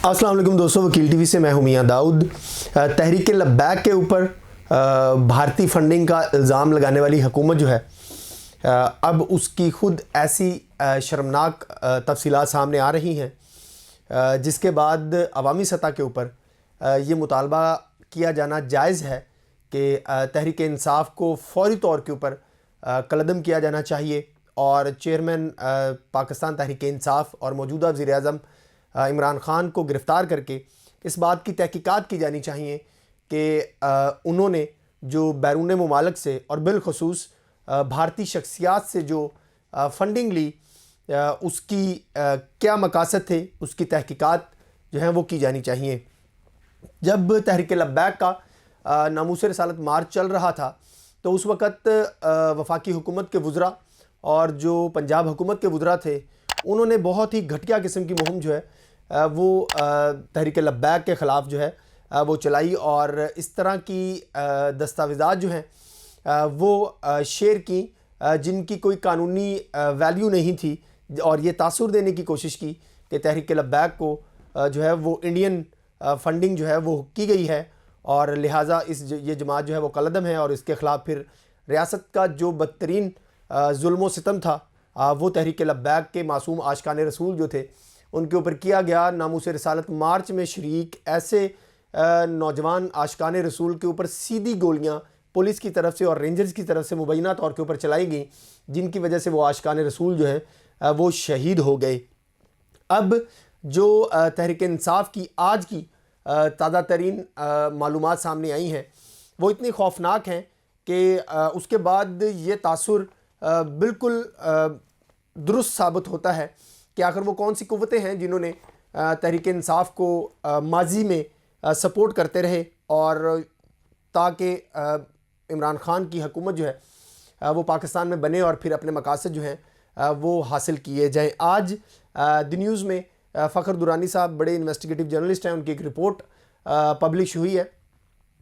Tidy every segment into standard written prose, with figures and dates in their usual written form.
अस्सलाम वालेकुम दोस्तों, वकील टीवी से मैं हूं मियां दाऊद। तहरीक लब्बैक के ऊपर भारतीय फंडिंग का इल्ज़ाम लगाने वाली हुकूमत जो है अब उसकी ख़ुद ऐसी शर्मनाक तफसीलात सामने आ रही हैं जिसके बाद अवामी सतह के ऊपर ये मुतालबा किया जाना जायज़ है कि तहरीक इंसाफ को फौरी तौर के ऊपर कलअदम किया जाना चाहिए और चेयरमैन पाकिस्तान तहरीक इंसाफ और मौजूदा वज़ीर-ए-आज़म इमरान ख़ान को गिरफ़्तार करके इस बात की तहकीकात की जानी चाहिए कि उन्होंने जो बैरून मुमालिक से और बिलखसूस भारतीय शख्सियात से जो फ़ंडिंग ली उसकी क्या मकासद थे, उसकी तहकीकात जो हैं वो की जानी चाहिए। जब तहरीक लब्बैक का नामूस रिसालत मार्च चल रहा था तो उस वक़्त वफाकी हुकूमत के वज़रा और जो पंजाब हुकूमत के वज़रा थे उन्होंने बहुत ही घटिया किस्म की मुहिम जो है वो तहरीक लब्बैक के ख़िलाफ़ जो है वो चलाई और इस तरह की दस्तावेज़ात जो हैं वो शेयर की जिनकी कोई कानूनी वैल्यू नहीं थी और ये तासुर देने की कोशिश की कि तहरीक लब्बैक को जो है वो इंडियन फंडिंग जो है वो की गई है और लिहाजा ये जमात जो है वो कलअदम है और इसके ख़िलाफ़ फिर रियासत का जो बदतरीन जुल्म व सितम था वो तहरीक लब्बैक के मासूम आशिकान रसूल जो थे उनके ऊपर किया गया। नामूस रिसालत मार्च में शरीक ऐसे नौजवान आशिकान रसूल के ऊपर सीधी गोलियां पुलिस की तरफ से और रेंजर्स की तरफ से मुबैना तौर के ऊपर चलाई गई जिनकी वजह से वो आशिकान रसूल जो है वो शहीद हो गए। अब जो तहरीक इंसाफ की आज की ताज़ा तरीन मालूमात सामने आई हैं वो इतनी खौफनाक हैं कि उसके बाद ये तासुर बिल्कुल दुरुस्त साबित होता है कि आखिर वो कौन सी कुव्वतें हैं जिन्होंने तहरीक इंसाफ को माजी में सपोर्ट करते रहे और ताकि इमरान ख़ान की हुकूमत जो है वो पाकिस्तान में बने और फिर अपने मकासद जो हैं वो हासिल किए जाएँ। आज द न्यूज़ में फ़खर दुरानी साहब बड़े इन्वेस्टिगेटिव जर्नलिस्ट हैं, उनकी एक रिपोर्ट पब्लिश हुई है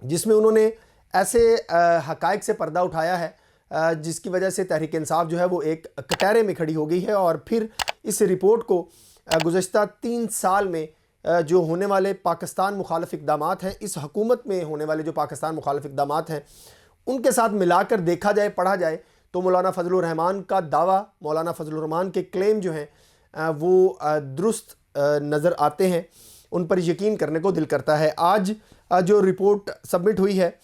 जिसमें उन्होंने ऐसे हक़ाइक़ से पर्दा उठाया है जिसकी वजह से तहरीक इंसाफ जो है वो एक कटहरे में खड़ी हो गई है और फिर इस रिपोर्ट को गुज़श्ता 3 साल में जो होने वाले पाकिस्तान मुखालिफ इक़दामात हैं, इस हुकूमत में होने वाले जो पाकिस्तान मुखालिफ इक़दामात हैं उनके साथ मिलाकर देखा जाए, पढ़ा जाए तो मौलाना फ़ज़लुर रहमान का दावा, मौलाना फ़ज़लुर रहमान के क्लेम जो हैं वो दुरुस्त नज़र आते हैं, उन पर यकीन करने को दिल करता है। आज जो रिपोर्ट सबमिट हुई है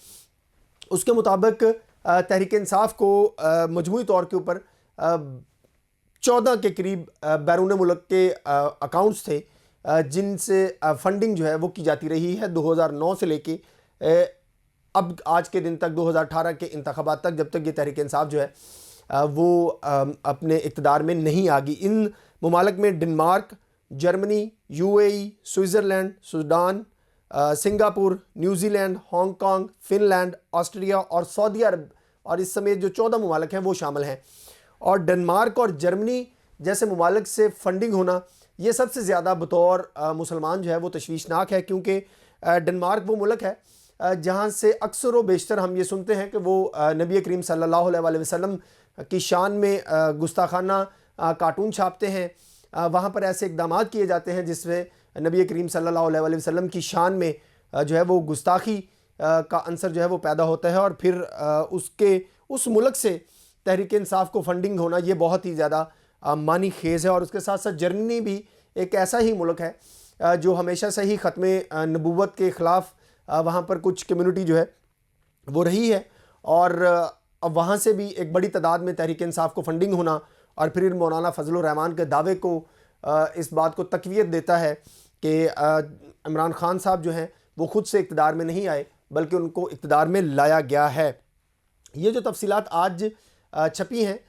उसके मुताबिक तहरीक इंसाफ को मजमूई तौर के ऊपर 14 के करीब बैरून मुल्क के अकाउंट्स थे जिनसे फंडिंग जो है वो की जाती रही है 2009 से लेके अब आज के दिन तक 2018 के इंतखाबात तक, जब तक ये तहरीक इंसाफ जो है वो अपने इक़्तिदार में नहीं आ गई। इन ममालिक में Denmark, Germany, UAE, Switzerland, Sudan, Singapore, New Zealand, Hong Kong, Finland, Austria और सऊदी अरब और इस समेत जो 14 ममालिक हैं वो शामिल हैं। और डेनमार्क और जर्मनी जैसे ममालिक से फंडिंग होना ये सबसे ज़्यादा बतौर मुसलमान जो है वो तशवीशनाक है, क्योंकि डेनमार्क वो मुल्क है जहाँ से अक्सर व बेशतर हम ये सुनते हैं कि वो नबी करीम सल्लल्लाहु अलैहि वसल्लम की शान में गुस्ताखाना कार्टून छापते हैं। वहाँ पर ऐसे इक़दामात किए जाते हैं जिसमें नबी करीम सल्लल्लाहु अलैहि वसल्लम की शान में जो है वो गुस्ताखी का अंसर जो है वो पैदा होता है और फिर उस मुल्क से तहरीक इंसाफ को फंडिंग होना ये बहुत ही ज़्यादा मानी खेज़ है। और उसके साथ साथ जर्मनी भी एक ऐसा ही मुल्क है जो हमेशा से ही ख़त्म नबूवत के ख़िलाफ़ वहाँ पर कुछ कम्युनिटी जो है वो रही है और अब वहाँ से भी एक बड़ी तादाद में तहरीक इंसाफ को फंडिंग होना और फिर मौलाना फ़ज़लुर रहमान के दावे को इस बात को तक़वियत देता है कि इमरान ख़ान साहब जो हैं वो ख़ुद से इक़्तिदार में नहीं आए बल्कि उनको इक़्तिदार में लाया गया है। ये जो तफसीलात आज छपी हैं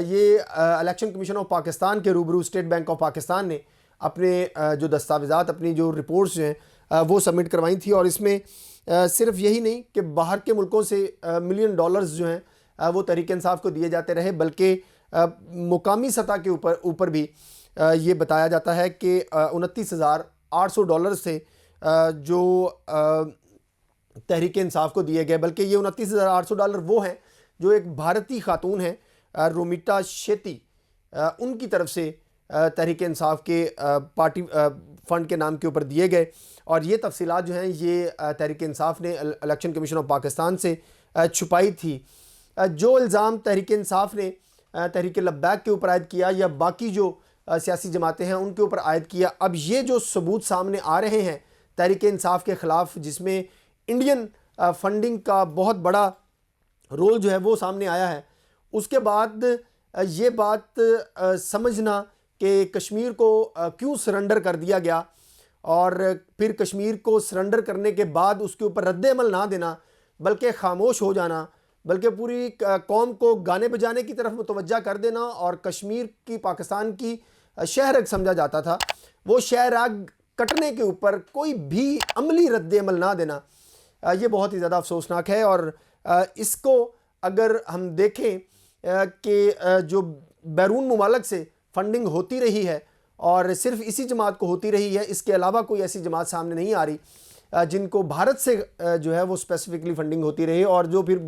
ये इलेक्शन कमीशन ऑफ पाकिस्तान के रूबरू स्टेट बैंक ऑफ पाकिस्तान ने अपने जो दस्तावेज़ात, अपनी जो रिपोर्ट्स जो हैं वो सबमिट करवाई थी और इसमें सिर्फ यही नहीं कि बाहर के मुल्कों से $मिलियन जो हैं वो तहरीक इंसाफ को दिए जाते रहे, बल्कि मुकामी सतह के ऊपर भी ये बताया जाता है कि $29,800 से जो तहरीक इंसाफ को दिए गए, बल्कि ये $29,800 वो हैं जो एक भारतीय खातून हैं रोमिता शेट्टी उनकी तरफ से تحریک انصاف کے پارٹی فنڈ کے نام کے اوپر دیے گئے، اور یہ تفصیلات جو ہیں یہ تحریک انصاف نے الیکشن کمیشن آف پاکستان سے چھپائی تھی۔ جو الزام تحریک انصاف نے تحریک لبیک کے اوپر عائد کیا یا باقی جو سیاسی جماعتیں ہیں ان کے اوپر عائد کیا، اب یہ جو ثبوت سامنے آ رہے ہیں تحریک انصاف کے خلاف، جس میں انڈین فنڈنگ کا بہت بڑا رول جو ہے وہ سامنے آیا ہے، اس کے بعد یہ بات سمجھنا کہ کشمیر کو کیوں سرنڈر کر دیا گیا، اور پھر کشمیر کو سرنڈر کرنے کے بعد اس کے اوپر رد عمل نہ دینا بلکہ خاموش ہو جانا، بلکہ پوری قوم کو گانے بجانے کی طرف متوجہ کر دینا، اور کشمیر کی پاکستان کی شہرگ سمجھا جاتا تھا، وہ شہرگ کٹنے کے اوپر کوئی بھی عملی رد عمل نہ دینا، یہ بہت ہی زیادہ افسوسناک ہے۔ اور اس کو اگر ہم دیکھیں کہ جو بیرون ممالک سے فنڈنگ ہوتی رہی ہے اور صرف اسی جماعت کو ہوتی رہی ہے، اس کے علاوہ کوئی ایسی جماعت سامنے نہیں آ رہی جن کو بھارت سے جو ہے وہ اسپیسیفکلی فنڈنگ ہوتی رہی، اور جو پھر